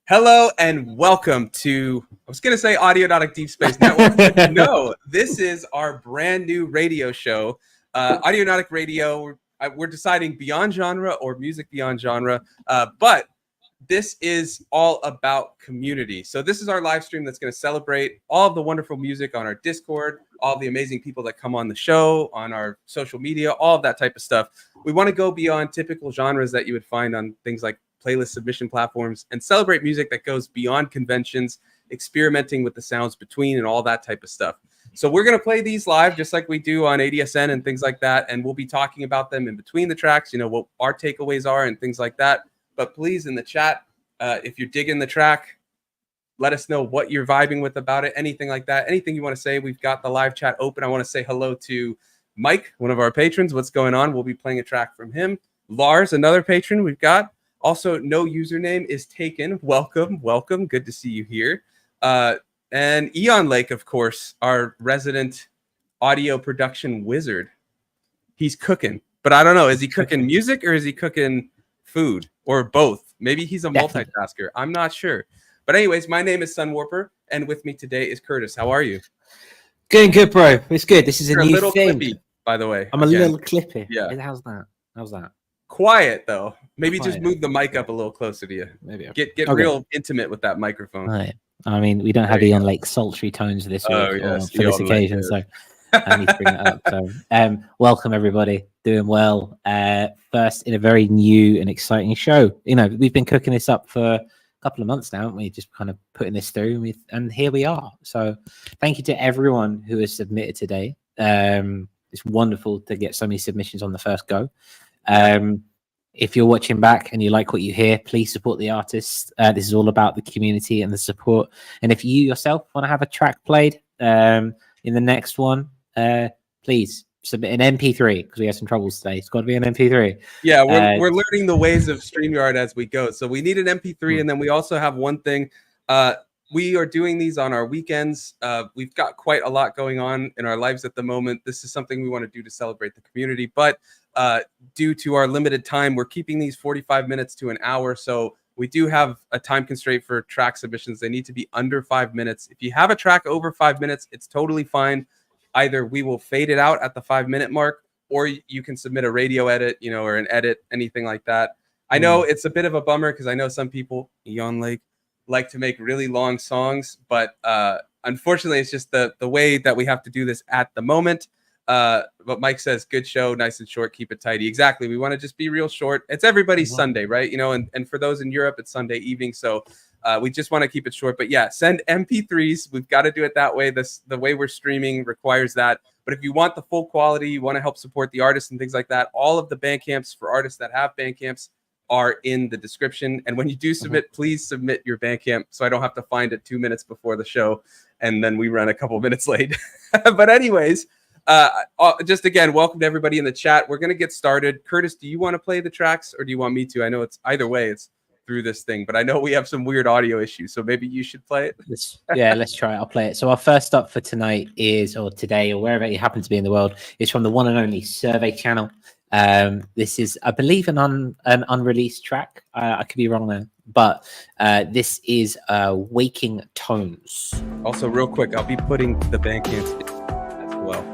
Hello and welcome to, I was going to say Audionautic Deep Space Network. No, this is our brand new radio show, Audionautic Radio. We're deciding beyond genre or music beyond genre, but this is all about community. So this is our live stream that's going to celebrate all of the wonderful music on our Discord, all the amazing people that come on the show, on our social media, all of that type of stuff. We want to go beyond typical genres that you would find on things like playlist submission platforms and celebrate music that goes beyond conventions, experimenting with the sounds between and all that type of stuff. So we're going to play these live just like we do on ADSN and things like that. And we'll be talking about them in between the tracks, you know, what our takeaways are and things like that. But please, in the chat, if you're digging the track, let us know what you're vibing with about it, anything like that, anything you want to say. We've got the live chat open. I want to say hello to Mike, one of our patrons. What's going on? We'll be playing a track from him. Lars, another patron we've got. Also, no username is taken. Welcome, welcome. Good to see you here. And Eon Lake, of course, our resident audio production wizard. He's cooking, but I don't know. Is he cooking music or is he cooking food or both? Maybe he's a multitasker. I'm not sure. But anyways, my name is Sunwarper, and with me today is Curtis. How are you? Good, bro. It's good. This is You're a new little thing. Clippy, by the way. I'm a little clippy. Yeah. How's that? Quiet though. Maybe Quiet. just move the mic up a little closer to you. Maybe. Get Okay. real intimate with that microphone. Right. I mean, we don't have There you Eon Lake sultry tones this week Oh, yes, for this Eon Lake, occasion, yes. so I need to bring it up. So, welcome everybody. Doing well. First in a very new and exciting show. You know, we've been cooking this up for a couple of months now, haven't we? Just kind of putting this through, and here we are. So, thank you to everyone who has submitted today. It's wonderful to get so many submissions on the first go. If you're watching back and you like what you hear, please support the artists. This is all about the community and the support. And if you yourself want to have a track played in the next one, please submit an MP3 because we have some troubles today. It's got to be an MP3. Yeah, we're learning the ways of StreamYard as we go. So we need an MP3, and then we also have one thing. We are doing these on our weekends. We've got quite a lot going on in our lives at the moment. This is something we want to do to celebrate the community, but due to our limited time, we're keeping these 45 minutes to an hour. So we do have a time constraint for track submissions. They need to be under 5 minutes. If you have a track over 5 minutes, it's totally fine. Either we will fade it out at the 5 minute mark, or you can submit a radio edit, you know, or an edit, anything like that. I know it's a bit of a bummer because I know some people, Eon Lake, like to make really long songs, but unfortunately, it's just the way that we have to do this at the moment. But Mike says, good show, nice and short, keep it tidy. Exactly. We want to just be real short. It's everybody's Sunday, right? You know, and for those in Europe, it's Sunday evening. So we just want to keep it short. But yeah, send MP3s. We've got to do it that way. The way we're streaming requires that. But if you want the full quality, you want to help support the artists and things like that, all of the Bandcamps for artists that have Bandcamps are in the description. And when you do submit, please submit your Bandcamp so I don't have to find it 2 minutes before the show and then we run a couple minutes late. But anyways, just again, welcome to everybody in the chat. We're going to get started. Curtis, do you want to play the tracks or do you want me to? I know it's either way, it's through this thing, but I know we have some weird audio issues, so maybe you should play it. Let's try it. I'll play it. So our first up for tonight is, or today, or wherever you happen to be in the world, is from the one and only Survey Channel. This is, I believe, an unreleased track. I could be wrong there, but this is Waking Tones. Also, real quick, I'll be putting the Bandcamp as well.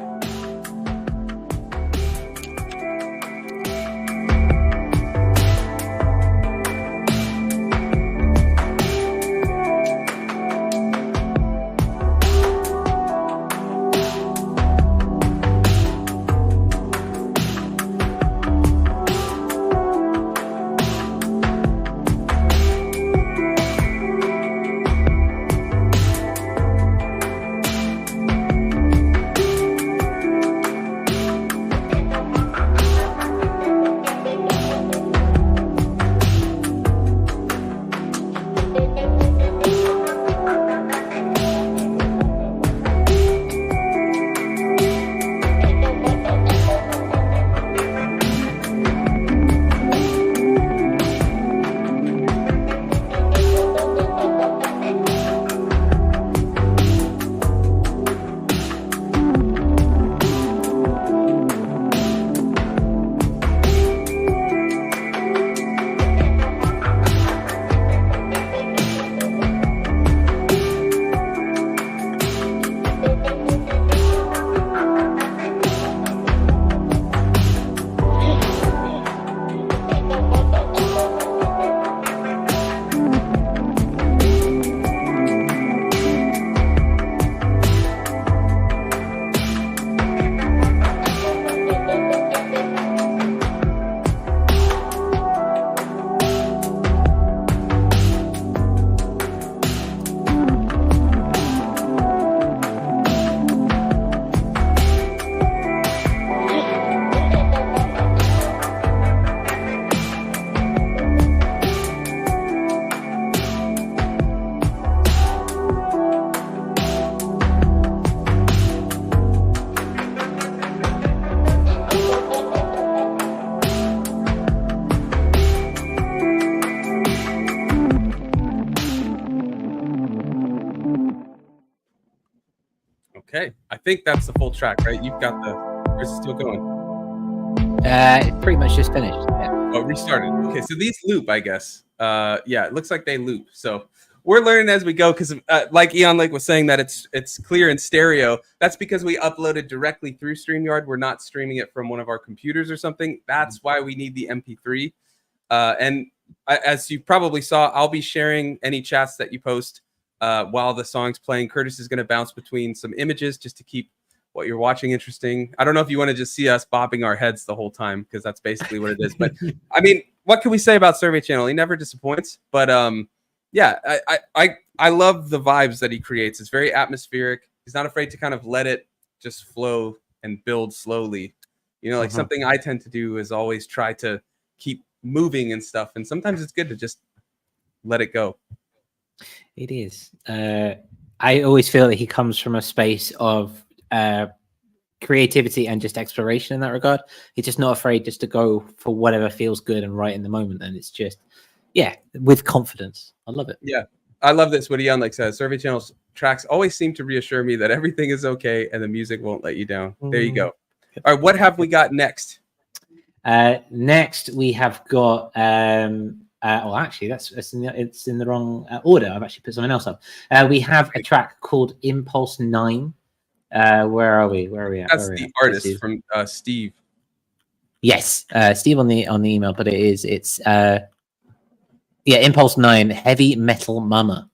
think that's the full track, right? You've got the, or is it still going? It pretty much just finished. Yeah. Oh, restarted. Okay, so these loop, I guess. Yeah, it looks like they loop. So we're learning as we go because, like Eon Lake was saying, that it's clear in stereo. That's because we uploaded directly through StreamYard. We're not streaming it from one of our computers or something. That's why we need the MP3. And as you probably saw, I'll be sharing any chats that you post while the song's playing. Curtis is going to bounce between some images just to keep what you're watching interesting. I don't know if you want to just see us bobbing our heads the whole time, because that's basically what it is. But I mean, what can we say about Survey Channel? He never disappoints. But yeah, I love the vibes that he creates. It's very atmospheric. He's not afraid to kind of let it just flow and build slowly. You know, like something I tend to do is always try to keep moving and stuff. And sometimes it's good to just let it go. It is. I always feel that he comes from a space of creativity and just exploration in that regard. He's just not afraid just to go for whatever feels good and right in the moment. And it's just, yeah, with confidence. I love it. Yeah. I love this. What Eon like says, Survey Channel's tracks always seem to reassure me that everything is okay and the music won't let you down. There you go. All right. What have we got next? Next we have got well, actually it's in the wrong order. I've actually put something else up. We have a track called Impulse 9. Where are we at? That's the artist from Steve. Yes, Steve on the email, but it's yeah, Impulse 9, Heavy Metal Mama.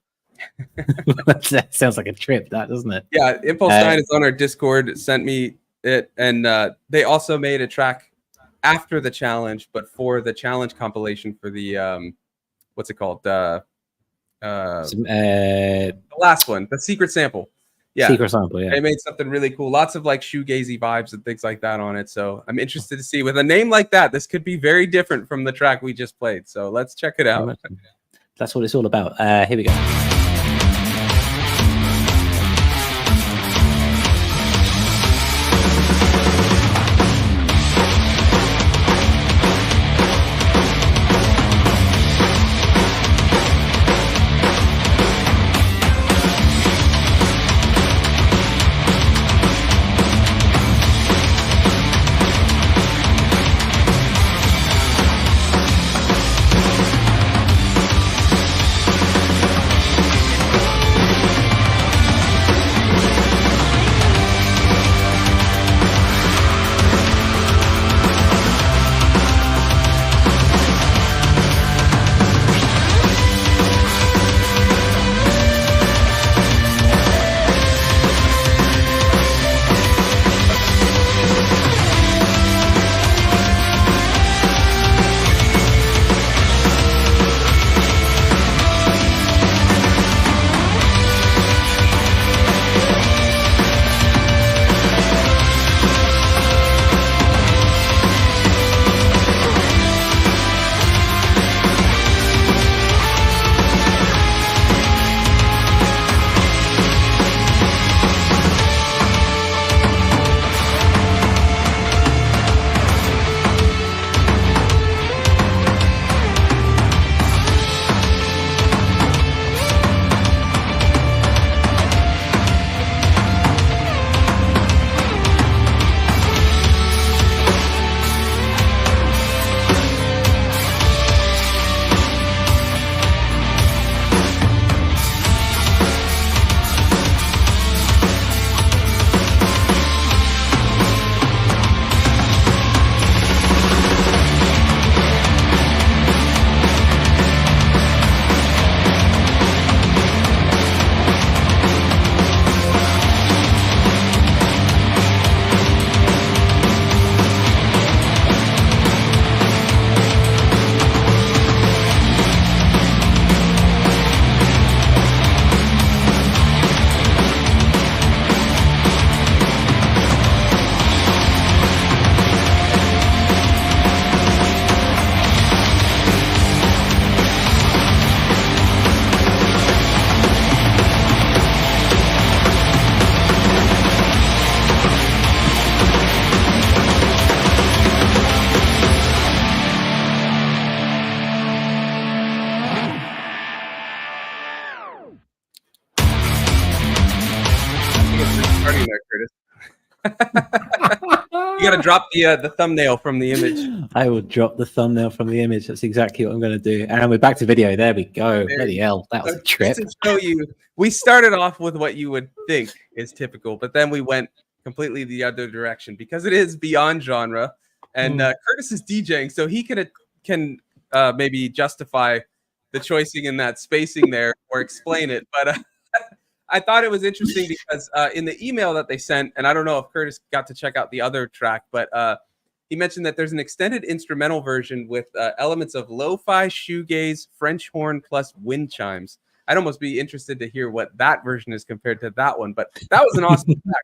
That sounds like a trip, that, doesn't it? Yeah, Impulse 9 is on our Discord. It sent me it, and they also made a track after the challenge, but for the challenge compilation for the what's it called? The last one, the secret sample. Yeah, secret sample. Yeah, they made something really cool. Lots of like shoegazy vibes and things like that on it. So I'm interested to see, with a name like that, this could be very different from the track we just played. So let's check it out. That's what it's all about. Here we go. You got to drop the thumbnail from the image. I will drop the thumbnail from the image. That's exactly what I'm going to do. And we're back to video. There we go. Bloody hell, that was a trip. Just to show you, we started off with what you would think is typical, but then we went completely the other direction because it is beyond genre. And Curtis is DJing, so he can maybe justify the choicing in that spacing there or explain it. But I thought it was interesting because in the email that they sent, and I don't know if Curtis got to check out the other track, but he mentioned that there's an extended instrumental version with elements of lo-fi, shoegaze, French horn, plus wind chimes. I'd almost be interested to hear what that version is compared to that one, but that was an awesome track.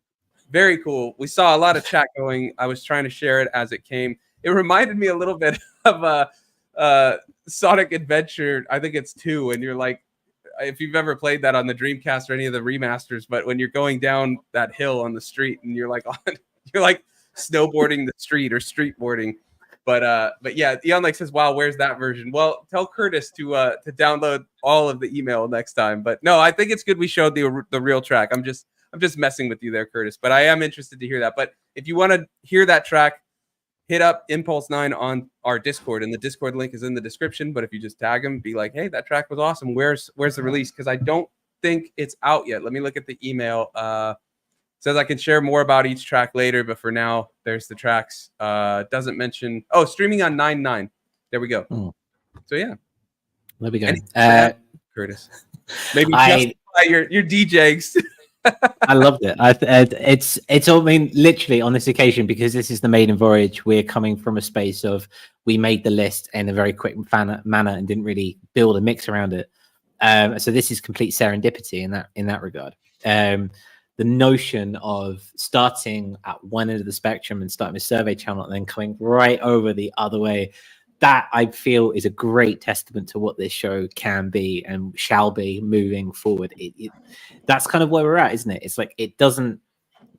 Very cool. We saw a lot of chat going. I was trying to share it as it came. It reminded me a little bit of Sonic Adventure. I think it's 2, and you're like, if you've ever played that on the Dreamcast or any of the remasters, but when you're going down that hill on the street and you're like snowboarding the street or streetboarding. But yeah, Eon like says, wow, where's that version? Well, tell Curtis to download all of the email next time. But no, I think it's good we showed the real track. I'm just messing with you there, Curtis, but I am interested to hear that. But if you want to hear that track, hit up Impulse 9 on our Discord, and the Discord link is in the description. But if you just tag him, be like, hey, that track was awesome. Where's the release? Because I don't think it's out yet. Let me look at the email. Says I can share more about each track later, but for now, there's the tracks. Doesn't mention, streaming on 9/9. There we go. So yeah. There we go. Curtis. Maybe justify your DJs. I loved it. It's all, I mean, literally on this occasion, because this is the maiden voyage, we're coming from a space of we made the list in a very quick manner and didn't really build a mix around it. So this is complete serendipity in that regard. The notion of starting at one end of the spectrum and starting a survey channel and then coming right over the other way, that I feel is a great testament to what this show can be and shall be moving forward. That's kind of where we're at, isn't it? It's like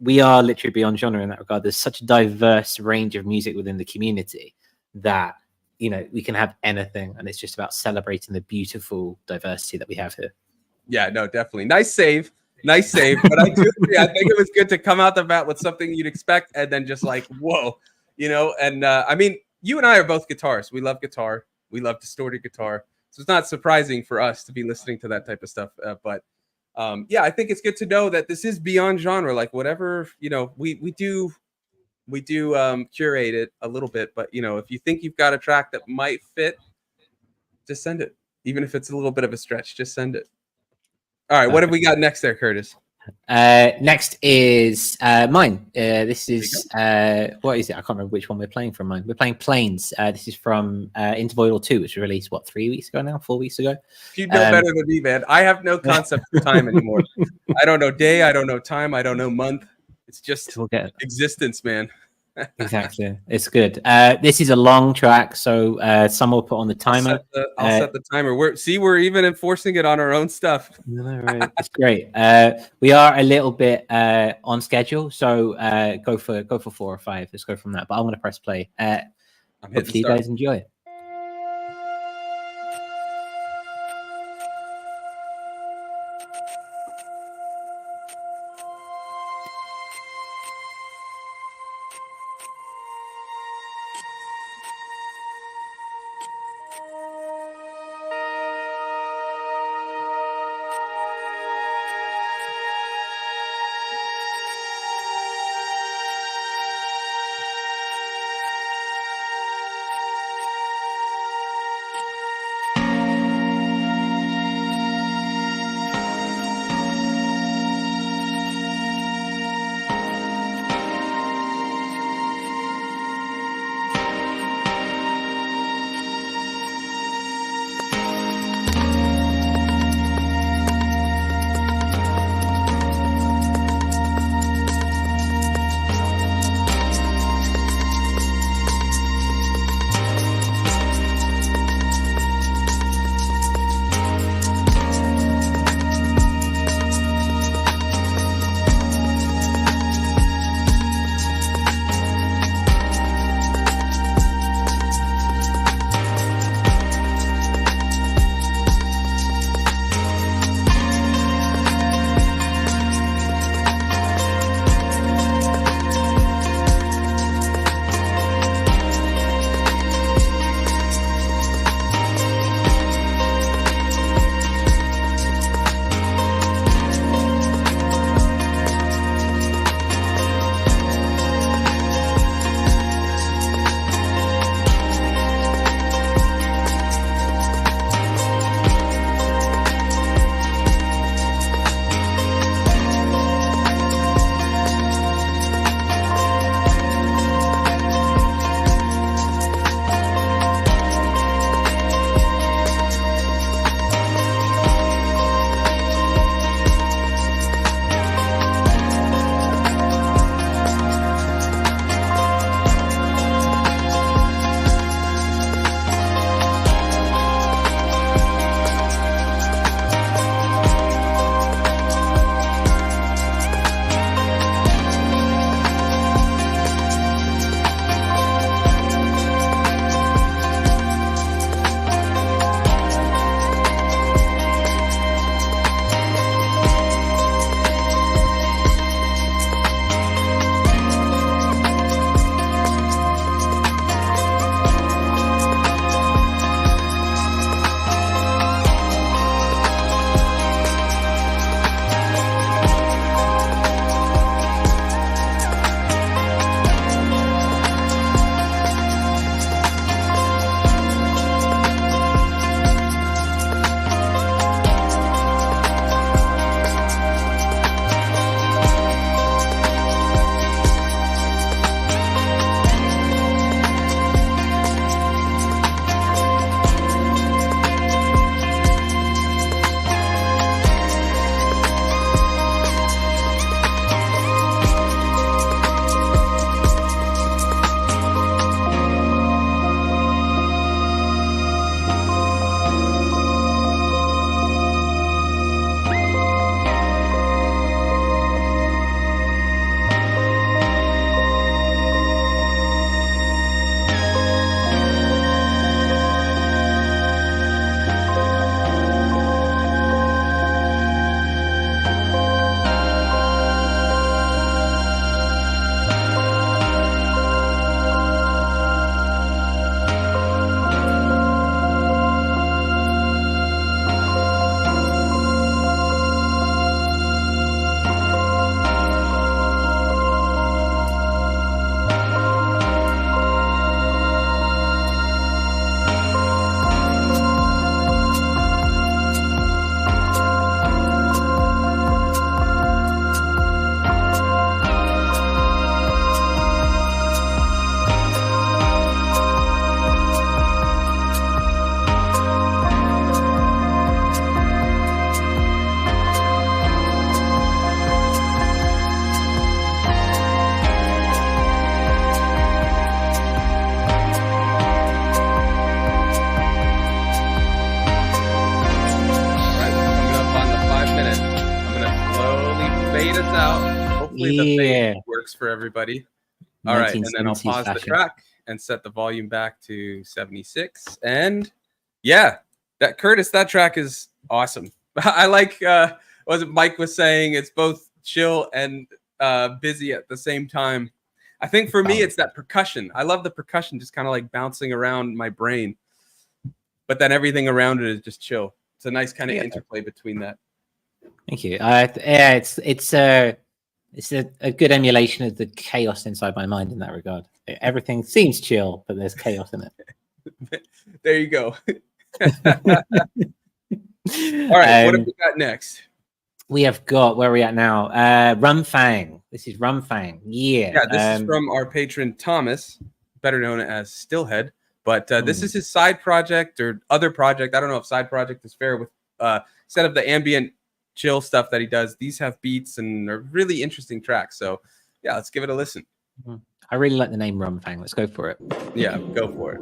we are literally beyond genre in that regard. There's such a diverse range of music within the community that, we can have anything, and it's just about celebrating the beautiful diversity that we have here. Yeah, no, definitely. Nice save. But I do agree. I think it was good to come out the bat with something you'd expect and then just like, whoa, and I mean, you and I are both guitarists. We love guitar. We love distorted guitar. So it's not surprising for us to be listening to that type of stuff. But I think it's good to know that this is beyond genre. Like whatever, we do curate it a little bit. But, if you think you've got a track that might fit, just send it. Even if it's a little bit of a stretch, just send it. All right. What have we got next there, Curtis? Next is mine. This is what is it? I can't remember which one we're playing from mine. We're playing Planes. This is from Intervoidal 2, which was released 3 weeks ago now, 4 weeks ago. You know better than me, man. I have no concept of time anymore. I don't know day, I don't know time, I don't know month. It's just existence, man. Exactly. It's good. This is a long track, so some will put on the timer. I'll set the timer. We're even enforcing it on our own stuff. Right. It's great. We are a little bit on schedule, so go for 4 or 5. Let's go from that. But I'm going to press play. Hopefully you guys enjoy it. fade us out. Hopefully the Yeah. fade works for everybody. All right, and then I'll 1970s pause the fashion. track and set the volume back to 76. And yeah, that Curtis, that track is awesome. I like what Mike was saying. It's both chill and busy at the same time. I think for me, it's that percussion. I love the percussion just kind of like bouncing around my brain, but then everything around it is just chill. It's a nice kind of interplay between that. Thank you. Yeah, it's a good emulation of the chaos inside my mind in that regard. Everything seems chill, but there's chaos in it. There you go. All right, what have we got next? We have got, where are we at now? Rumfang. This is Rumfang. Yeah, this is from our patron Thomas, better known as Stillhead. But this is his side project or other project. I don't know if side project is fair with instead of the ambient chill stuff that he does. These have beats and are really interesting tracks. So yeah, let's give it a listen. I really like the name Rumfang. Let's go for it. Yeah, go for it.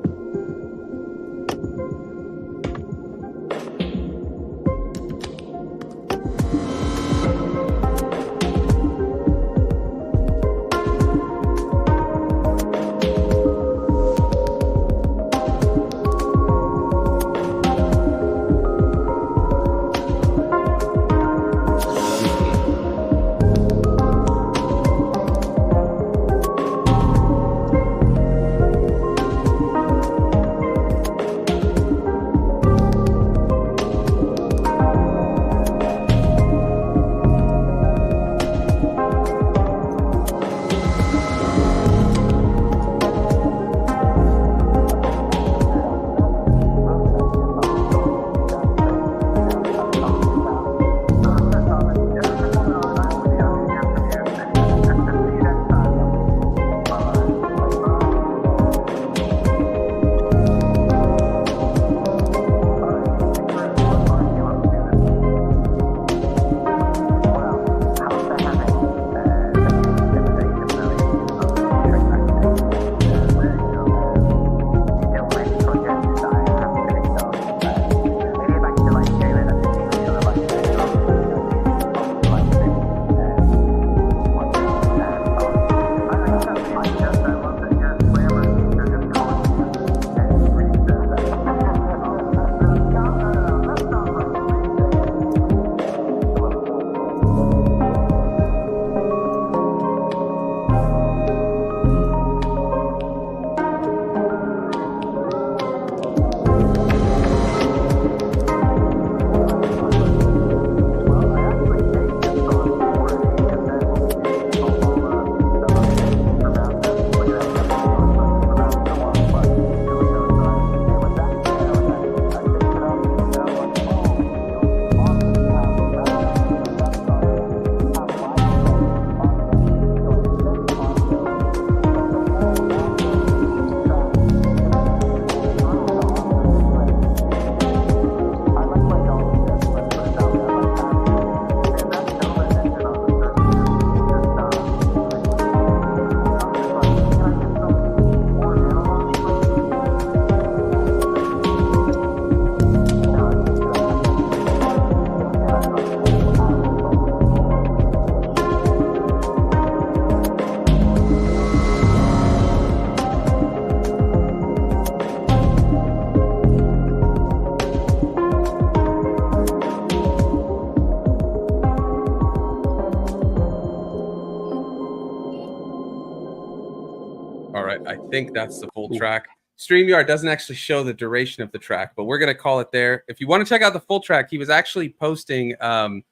I think that's the full track. StreamYard doesn't actually show the duration of the track, but we're going to call it there. If you want to check out the full track, he was actually posting the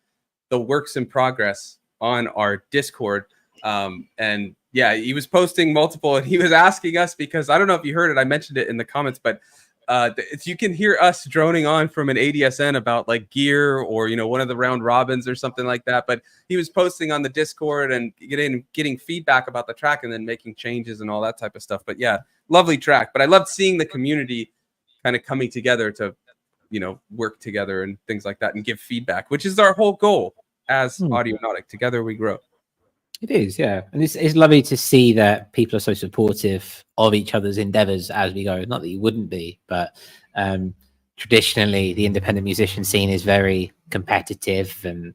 works in progress on our Discord. And yeah, he was posting multiple, and he was asking us, because I don't know if you heard it, I mentioned it in the comments, but you can hear us droning on from an ADSN about like gear or, you know, one of the round robins or something like that. But he was posting on the Discord and getting feedback about the track and then making changes and all that type of stuff. But yeah, lovely track. But I loved seeing the community kind of coming together to, you know, work together and things like that and give feedback, which is our whole goal as Audionautic. Together we grow. It is, yeah. And it's lovely to see that people are so supportive of each other's endeavors as we go. Not that you wouldn't be, but traditionally the independent musician scene is very competitive and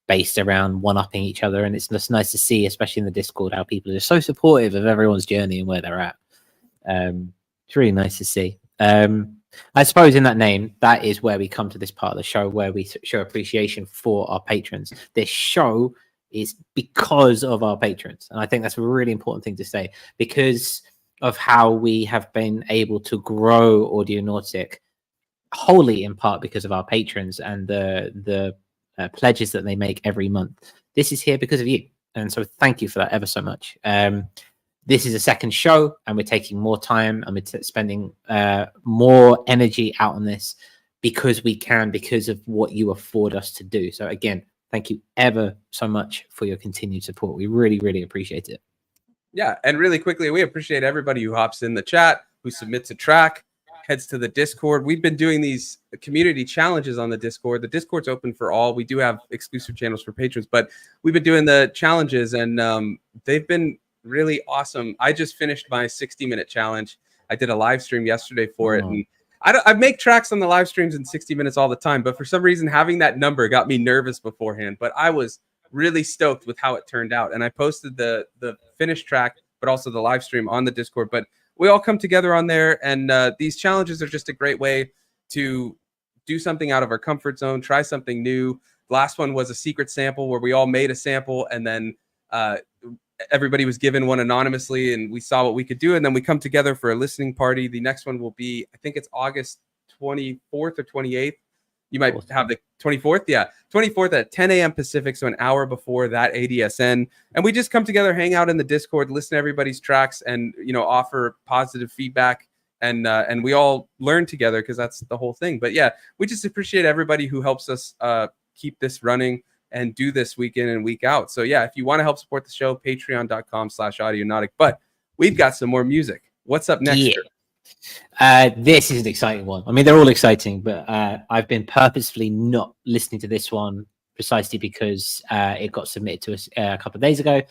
based around one-upping each other, and it's just nice to see, especially in the Discord, how people are so supportive of everyone's journey and where they're at. It's really nice to see. I suppose in that name, that is where we come to this part of the show where we show appreciation for our patrons. This show is because of our patrons, and I think that's a really important thing to say, because of how we have been able to grow Audionautic wholly in part because of our patrons and the pledges that they make every month. This is here because of you, and so thank you for that ever so much. This is a second show, and we're taking more time, and we're spending more energy out on this because we can, because of what you afford us to do. So again, thank you ever so much for your continued support. We really, really appreciate it. Yeah, and really quickly, we appreciate everybody who hops in the chat, who submits a track, heads to the Discord. We've been doing these community challenges on the Discord. The Discord's open for all. We do have exclusive channels for patrons, but we've been doing the challenges, and they've been really awesome. I just finished my 60-minute challenge. I did a live stream yesterday for it, and I make tracks on the live streams in 60 minutes all the time, but for some reason having that number got me nervous beforehand. But I was really stoked with how it turned out, and I posted the finished track, but also the live stream on the Discord. But we all come together on there, and these challenges are just a great way to do something out of our comfort zone, try something new. The last one was a secret sample where we all made a sample, and then everybody was given one anonymously, and we saw what we could do, and then we come together for a listening party. The next one will be, I think it's August 24th or 28th. You might have the 24th. Yeah, 24th at 10 a.m. Pacific, so an hour before that ADSN. And we just come together, hang out in the Discord, listen to everybody's tracks, and offer positive feedback. And we all learn together, because that's the whole thing. But yeah, we just appreciate everybody who helps us keep this running and do this week in and week out. So yeah, if you want to help support the show, patreon.com/audionautic. But we've got some more music. What's up next? Yeah. This is an exciting one. I mean, they're all exciting, but I've been purposefully not listening to this one precisely because it got submitted to us a couple of days ago.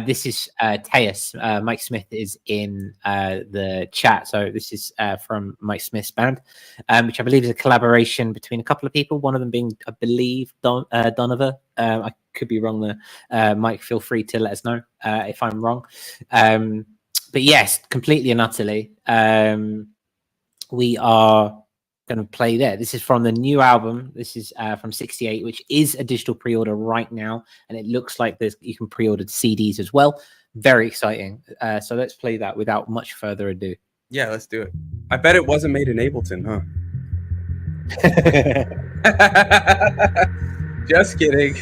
This is Tayus. Mike Smith is in the chat. So this is from Mike Smith's band, which I believe is a collaboration between a couple of people, one of them being, I believe, Donovan. I could be wrong there. Mike, feel free to let us know if I'm wrong. But yes, completely and utterly, we are going to play there. This is from the new album. This is from 68, which is a digital pre-order right now, and it looks like you can pre-order CDs as well. Very exciting. So let's play that without much further ado. Yeah, let's do it. I bet it wasn't made in Ableton, huh? Just kidding.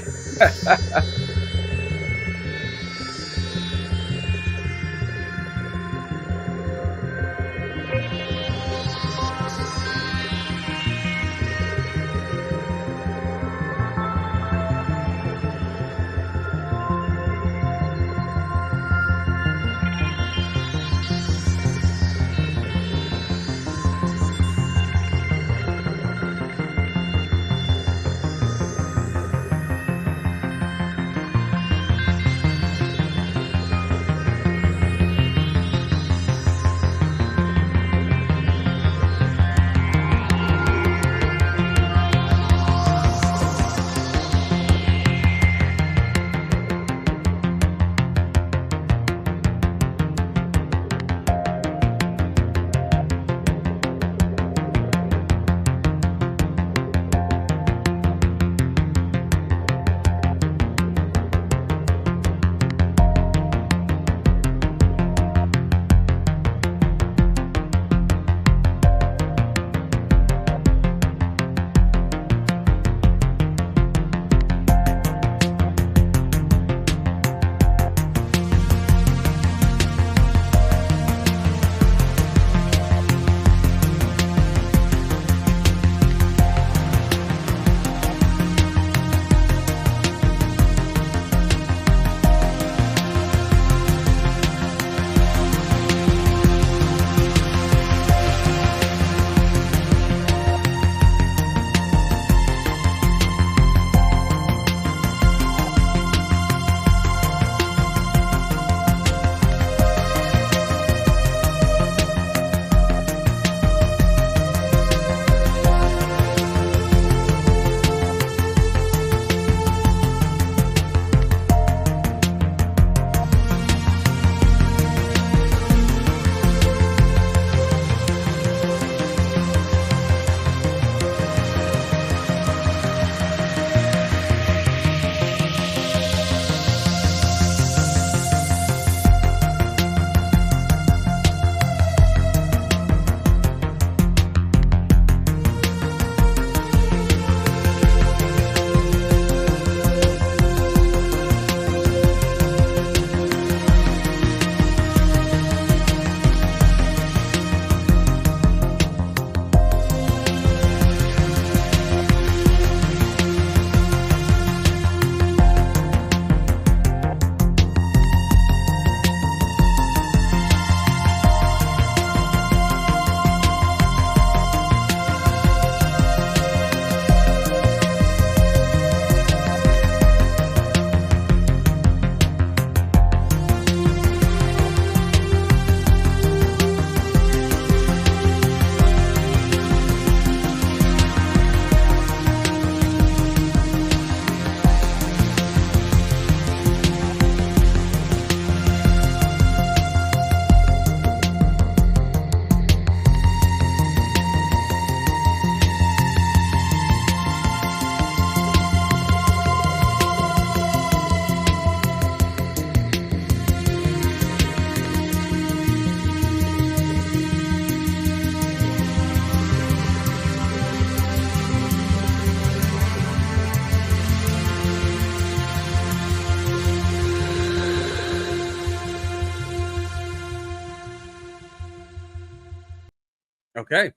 Okay.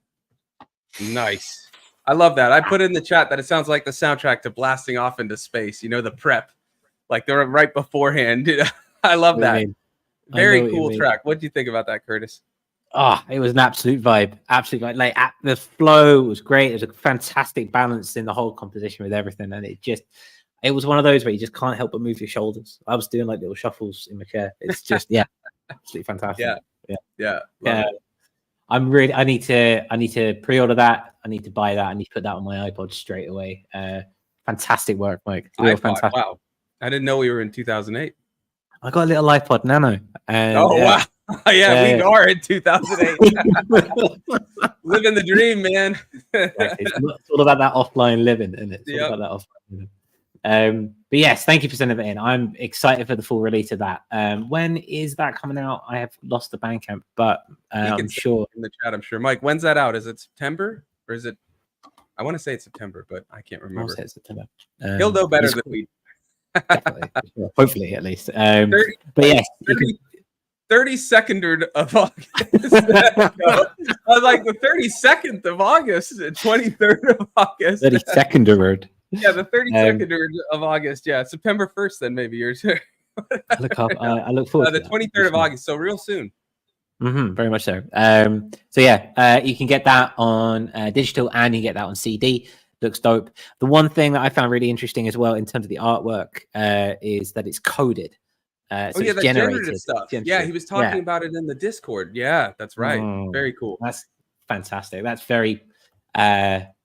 Nice. I love that. I put in the chat that it sounds like the soundtrack to Blasting Off into Space. You know, the prep, like they're right beforehand. I love that. Very cool track. What do you think about that, Curtis? Oh, it was an absolute vibe. Absolute vibe. Like the flow was great. It was a fantastic balance in the whole composition with everything, and it was one of those where you just can't help but move your shoulders. I was doing like little shuffles in my chair. It's just absolutely fantastic. Yeah. I need to pre-order that. I need to buy that. I need to put that on my iPod straight away. Fantastic work, Mike. Fantastic. Wow. I didn't know we were in 2008. I got a little iPod Nano. And, wow. We are in 2008. Living the dream, man. It's all about that offline living, isn't it? It's all about that offline living. But yes, thank you for sending that in. I'm excited for the full release of that. When is that coming out? I have lost the Bandcamp, but I'm sure in the chat. I'm sure. Mike, when's that out? Is it September or is it? I want to say it's September, but I can't remember. I'll say it's September. He'll know better than we. Definitely, hopefully at least. But yes, 32nd of August. I was like the 32nd of August, 23rd of August. 32nd word. Yeah, the 32nd of August. Yeah, September 1st. Then maybe yours. I look forward. The 23rd of August. So real soon. Very much so. So you can get that on digital and you get that on CD. Looks dope. The one thing that I found really interesting as well in terms of the artwork is that it's coded. So it's generated stuff. He was talking about it in the Discord. Yeah, that's right. Very cool. That's fantastic. That's very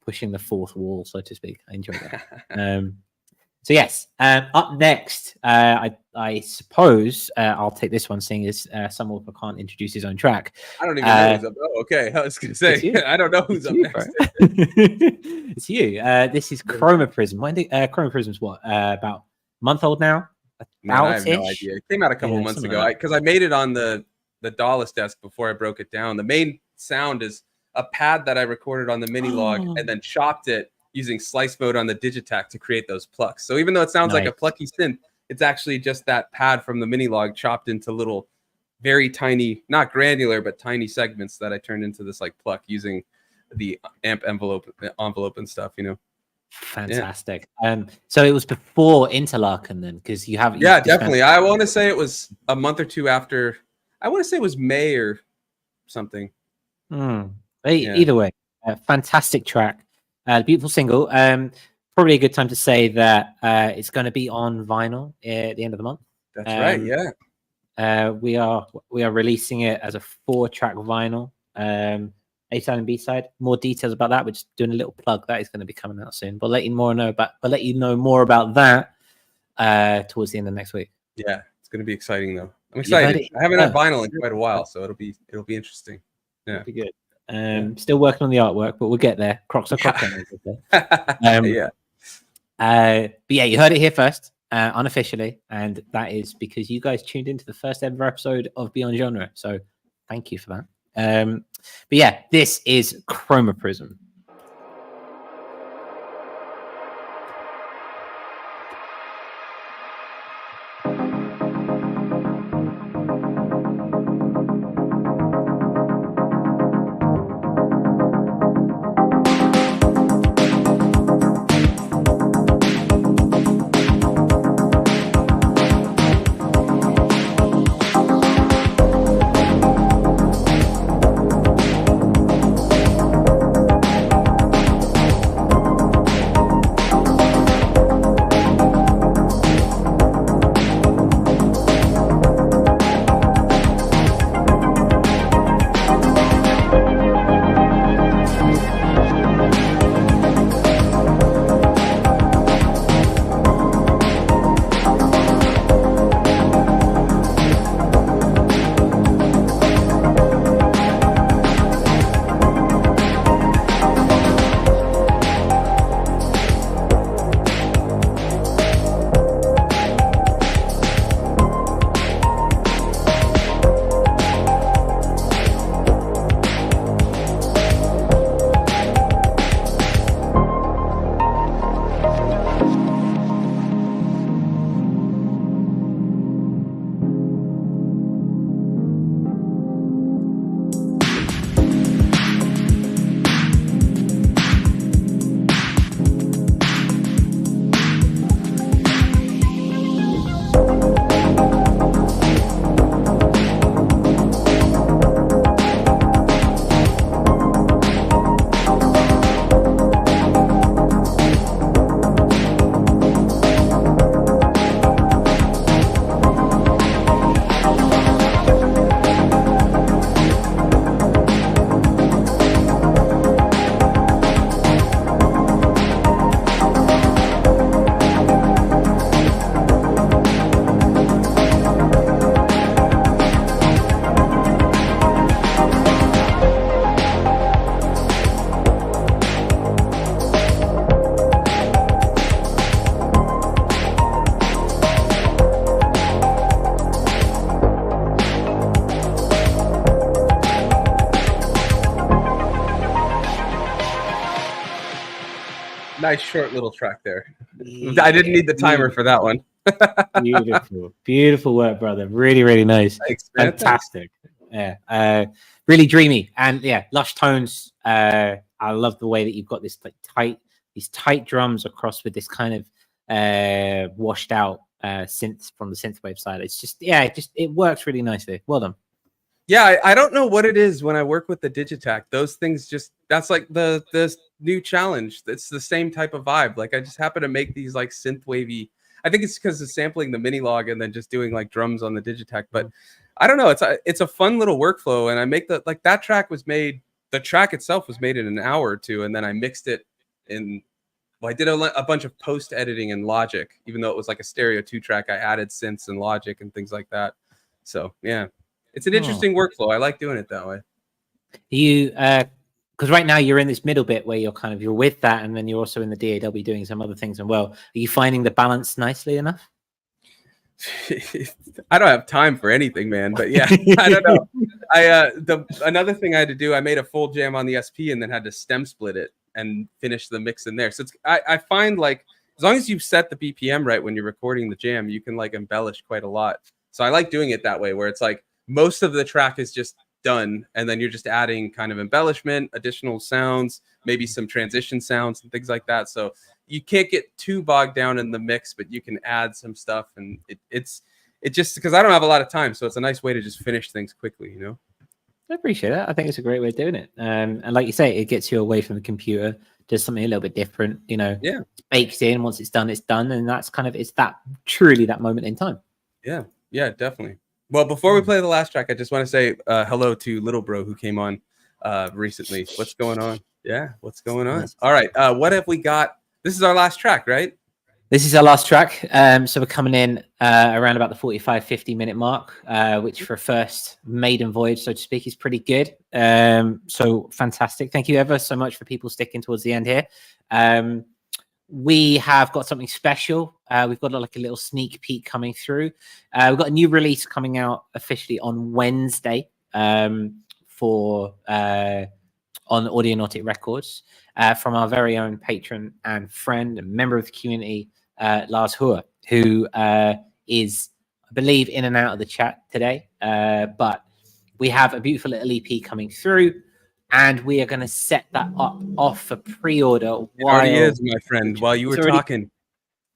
pushing the fourth wall, so to speak. I enjoy that. So yes, up next, I suppose I'll take this one, seeing as Sunwarper can't introduce his own track. I don't even know who's up. Oh, okay. I was going to say, I don't know who's up next. It's you. This is Chroma Prism. When did Chroma Prism's what? About a month old now? I have no idea. It came out a couple months ago because I made it on the Dallas desk before I broke it down. The main sound is a pad that I recorded on the mini log and then chopped it using slice mode on the Digitac to create those plucks. So even though it sounds like a plucky synth, it's actually just that pad from the mini log chopped into little, very tiny, not granular, but tiny segments that I turned into this like pluck using the amp envelope and stuff, you know. Fantastic. So it was before Interlaken then, because you have definitely. I want to say it was a month or two after. I want to say it was May or something. Either way, fantastic track. Beautiful single. Probably a good time to say that it's going to be on vinyl at the end of the month. That's right. Yeah. We are releasing it as a 4-track vinyl. A side and B side. More details about that. We're just doing a little plug. That is going to be coming out soon. We'll let you know more about that towards the end of next week. Yeah, it's going to be exciting though. I'm excited. I haven't had vinyl in quite a while, so it'll be interesting. Yeah, it'll be good. Still working on the artwork, but we'll get there. Crocs are crocking. But yeah, you heard it here first, unofficially, and that is because you guys tuned into the first ever episode of Beyond Genre. So thank you for that. But yeah, this is Chroma Prism. Nice short little track there. I didn't need the timer for that one. Beautiful work, brother. Really, really nice. Thanks, man. Fantastic. Thanks. Yeah, really dreamy, and yeah, lush tones. I love the way that you've got this like these tight drums across with this kind of washed out synth from the synthwave side. It's just it works really nicely. Well done. Yeah, I don't know what it is when I work with the Digitac. Those things that's like the new challenge. It's the same type of vibe. Like I just happen to make these like synth wavy. I think it's because of sampling the mini log and then just doing like drums on the Digitac. But I don't know. It's a fun little workflow, and I make that track was made. The track itself was made in an hour or two, and then I mixed it in. Well, I did a bunch of post editing in Logic, even though it was like a stereo 2-track. I added synths and Logic and things like that. So yeah. It's an interesting workflow. I like doing it that way. You, because right now you're in this middle bit where you're with that, and then you're also in the DAW doing some other things. And well, are you finding the balance nicely enough? I don't have time for anything, man. But yeah, I don't know. Another thing I had to do, I made a full jam on the SP and then had to stem split it and finish the mix in there. So I find like as long as you set the BPM right when you're recording the jam, you can like embellish quite a lot. So I like doing it that way, where it's like most of the track is just done, and then you're just adding kind of embellishment, additional sounds, maybe some transition sounds and things like that. So you can't get too bogged down in the mix, but you can add some stuff, and it's just because I don't have a lot of time, so it's a nice way to just finish things quickly, you know. I appreciate that. I think it's a great way of doing it. And like you say, it gets you away from the computer, does something a little bit different, you know. Yeah. It's baked in. Once it's done, and that's kind of it's truly that moment in time. Yeah, definitely. Well, before we play the last track, I just want to say hello to Little Bro who came on recently. What's going on? Yeah, what's going on? All right, what have we got? This is our last track, right? This is our last track. So we're coming in around about the 45-50 minute mark, which for a first maiden voyage, so to speak, is pretty good. So fantastic. Thank you ever so much for people sticking towards the end here. We have got something special. We've got like a little sneak peek coming through. We've got a new release coming out officially on Wednesday on Audionautic Records from our very own patron and friend and member of the community, Lars Haur, who is, I believe, in and out of the chat today. But we have a beautiful little EP coming through, and we are going to set that off for pre-order. While it is, my friend, while you were talking.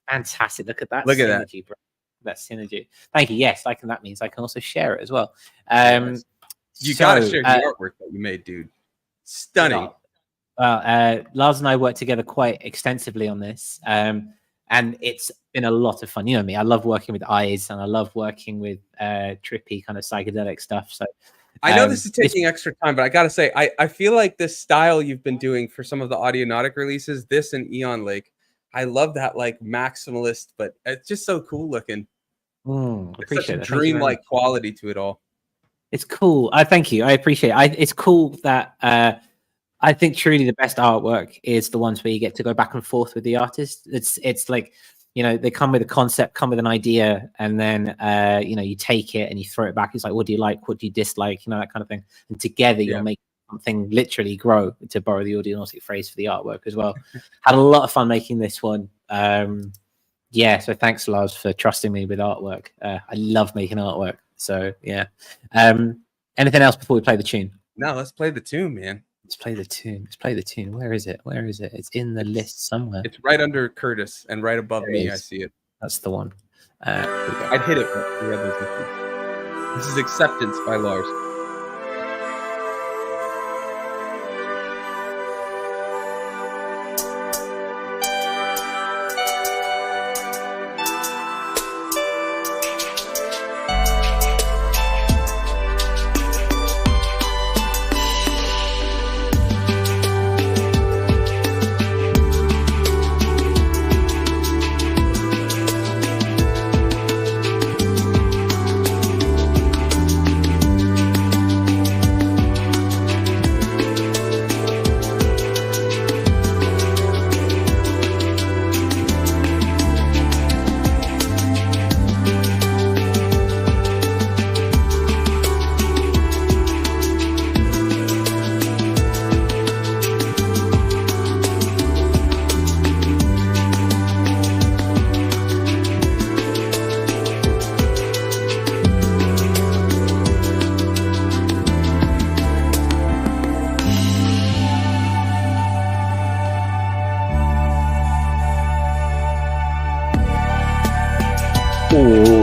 Fantastic. Look at that. Look at synergy, that. Bro. That synergy. Thank you. Yes, that means I can also share it as well. You got to share the artwork that you made, dude. Stunning. Well, Lars and I worked together quite extensively on this. And it's been a lot of fun. You know me, I love working with eyes, and I love working with trippy kind of psychedelic stuff. So I know this is taking extra time, but I gotta say, I feel like this style you've been doing for some of the Audionautic releases, this and Eon Lake, I love that like maximalist, but it's just so cool looking. It's such a dreamlike quality to it all. It's cool. Thank you. I appreciate it. It's cool that I think truly the best artwork is the ones where you get to go back and forth with the artist. It's like, you know, they come with a concept, come with an idea, and then you know, you take it and you throw it back. It's like, what do you like? What do you dislike? You know, that kind of thing. And together you'll make something literally grow, to borrow the Audionautic phrase for the artwork as well. Had a lot of fun making this one. Yeah, so thanks, Lars, for trusting me with artwork. I love making artwork. So yeah. Anything else before we play the tune? No, let's play the tune, man. Let's play the tune. Let's play the tune. Where is it? Where is it? It's in the list somewhere. It's right under Curtis and right above me. I see it. That's the one. I'd hit it, but we have those issues. This is Acceptance by Lars. Ooh.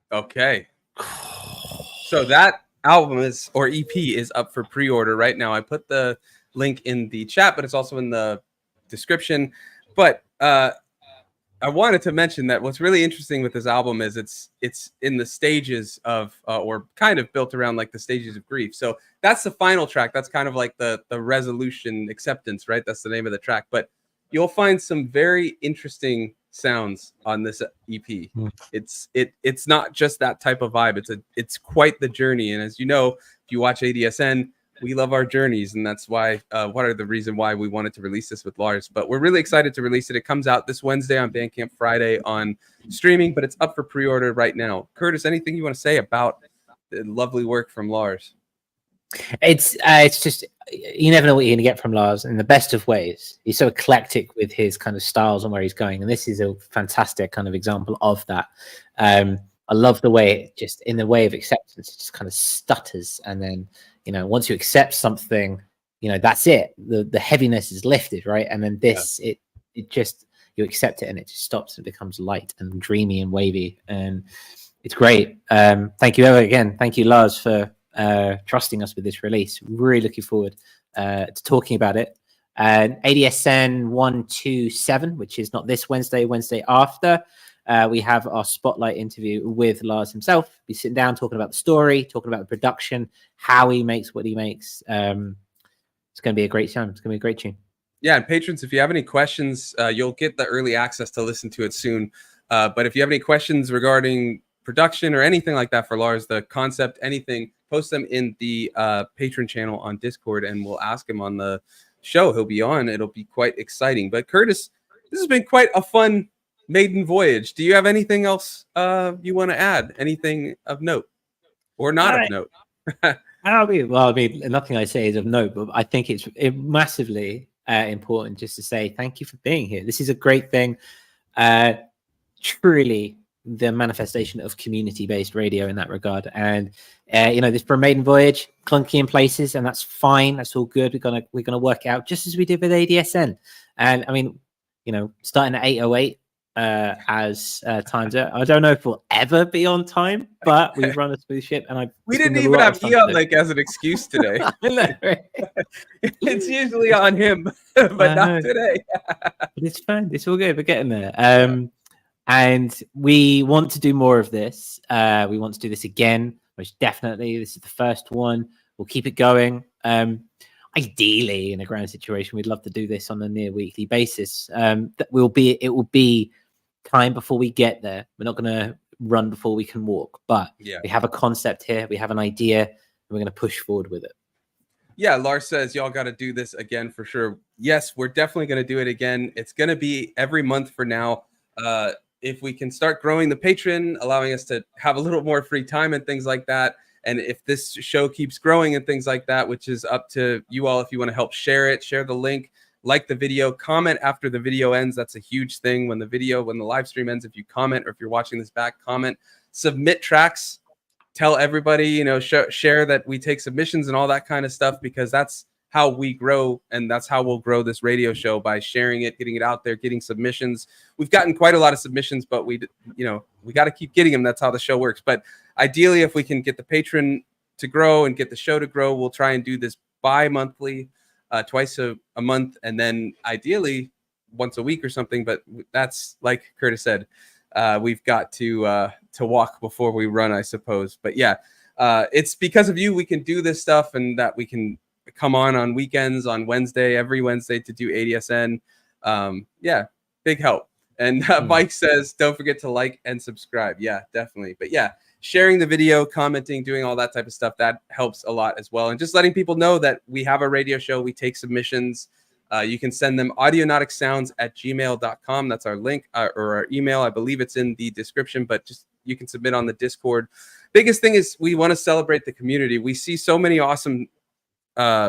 Okay. So that album is, or EP is up for pre-order right now. I put the link in the chat, but it's also in the description. But I wanted to mention that what's really interesting with this album is it's in the stages of, or kind of built around like the stages of grief. So that's the final track. That's kind of like the resolution acceptance, right? That's the name of the track. But you'll find some very interesting sounds on this EP. It's not just that type of vibe. It's quite the journey. And as you know, if you watch ADSN, we love our journeys, and that's why what are the reason why we wanted to release this with Lars. But we're really excited to release it. It comes out this Wednesday on Bandcamp, Friday on streaming, but it's up for pre-order right now. Curtis, anything you want to say about the lovely work from Lars? It's just, you never know what you're going to get from Lars in the best of ways. He's so eclectic with his kind of styles and where he's going, and this is a fantastic kind of example of that. I love the way it just, in the way of acceptance, it just kind of stutters, and then, you know, once you accept something, you know, that's it. The heaviness is lifted, right? And then this, it just, you accept it and it just stops and becomes light and dreamy and wavy, and it's great. Thank you again. Thank you, Lars, for trusting us with this release. Really looking forward to talking about it. And ADSN 127, which is not this Wednesday, Wednesday after, we have our spotlight interview with Lars himself. Be sitting down, talking about the story, talking about the production, how he makes what he makes. It's going to be a great show. It's going to be a great tune. Yeah, and patrons, if you have any questions, you'll get the early access to listen to it soon. But if you have any questions regarding production or anything like that for Lars, the concept, anything, post them in the patron channel on Discord, and we'll ask him on the show. He'll be on. It'll be quite exciting. But Curtis, this has been quite a fun maiden voyage. Do you have anything else you want to add? Anything of note or not of note? I mean, nothing I say is of note, but I think it's massively important just to say thank you for being here. This is a great thing. Truly the manifestation of community-based radio in that regard. And you know, this for a maiden voyage, clunky in places, and that's fine. That's all good. We're gonna work it out just as we did with ADSN. And I mean, you know, starting at 8:08 as times out. I don't know if we'll ever be on time, but we run a smooth ship, and we didn't even have Eon like as an excuse today. It's usually on him, but not today. But it's fine. It's all good. We're getting there. And we want to do more of this. We want to do this again, most definitely. This is the first one. We'll keep it going. Ideally, in a ground situation, we'd love to do this on a near weekly basis. It will be time before we get there. We're not going to run before we can walk, but we have a concept here. We have an idea, and we're going to push forward with it. Yeah, Lars says y'all got to do this again for sure. Yes, we're definitely going to do it again. It's going to be every month for now. If we can start growing the Patreon, allowing us to have a little more free time and things like that, and if this show keeps growing and things like that, which is up to you all, if you want to help share it, share the link, like the video, comment after the video ends. That's a huge thing. When the live stream ends, if you comment, or if you're watching this back, comment, submit tracks, tell everybody, you know, share that we take submissions and all that kind of stuff, because that's how we grow, and that's how we'll grow this radio show, by sharing it, getting it out there, getting submissions. We've gotten quite a lot of submissions, but we got to keep getting them. That's how the show works. But ideally, if we can get the patron to grow and get the show to grow, we'll try and do this bi-monthly. twice a month, and then ideally once a week or something. But that's like Curtis said, we've got to walk before we run, I suppose. But yeah, it's because of you we can do this stuff, and that we can come on weekends, on every Wednesday to do ADSN. Yeah, big help. And Mike says, don't forget to like and subscribe. Yeah, definitely. But yeah, sharing the video, commenting, doing all that type of stuff, that helps a lot as well. And just letting people know that we have a radio show. We take submissions. You can send them audionauticsounds@gmail.com. That's our link, or our email. I believe it's in the description, but just you can submit on the Discord. Biggest thing is we want to celebrate the community. We see so many awesome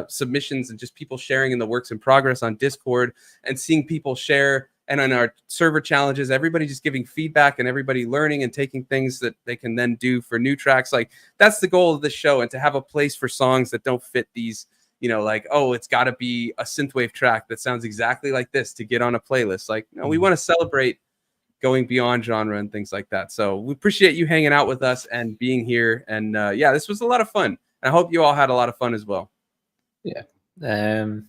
submissions and just people sharing in the works in progress on Discord, and seeing people share, and on our server challenges, everybody just giving feedback and everybody learning and taking things that they can then do for new tracks. Like, that's the goal of this show, and to have a place for songs that don't fit these, you know, like, oh, it's got to be a synthwave track that sounds exactly like this to get on a playlist. Like, no, we want to celebrate going beyond genre and things like that. So we appreciate you hanging out with us and being here. And yeah, this was a lot of fun. I hope you all had a lot of fun as well. Yeah.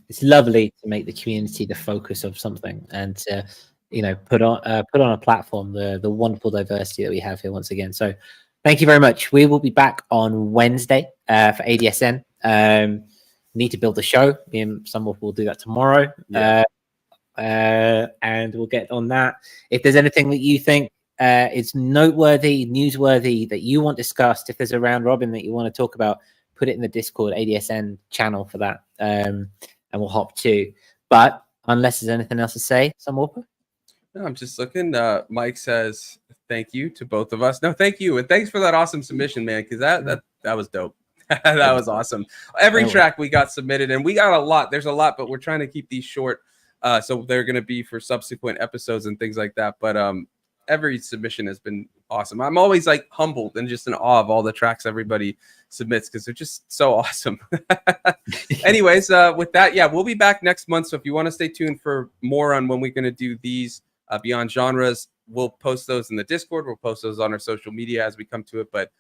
It's lovely to make the community the focus of something, and to, you know, put on a platform the wonderful diversity that we have here once again. So thank you very much. We will be back on Wednesday for ADSN. Need to build the show. Me and Sunwarper will do that tomorrow. Yeah. And we'll get on that. If there's anything that you think is noteworthy, newsworthy, that you want discussed, if there's a round robin that you want to talk about, put it in the Discord ADSN channel for that, and we'll hop to. But unless there's anything else to say, Sunwarper? No, I'm just looking. Mike says thank you to both of us. No, thank you, and thanks for that awesome submission, man, because that was dope. That was awesome. Every track we got submitted, and we got a lot. There's a lot, but we're trying to keep these short, so they're going to be for subsequent episodes and things like that. But every submission has been awesome. I'm always like humbled and just in awe of all the tracks everybody submits, because they're just so awesome. Anyways, with that, yeah, we'll be back next month. So if you want to stay tuned for more on when we're going to do these beyond genres, we'll post those in the Discord. We'll post those on our social media as we come to it. But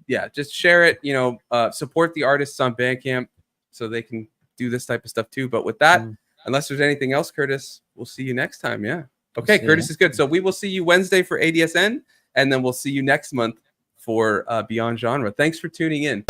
yeah, just share it, you know, support the artists on Bandcamp so they can do this type of stuff too. But with that, unless there's anything else, Curtis, we'll see you next time. Yeah. Okay, Curtis is good. So we will see you Wednesday for ADSN, and then we'll see you next month for Beyond Genre. Thanks for tuning in.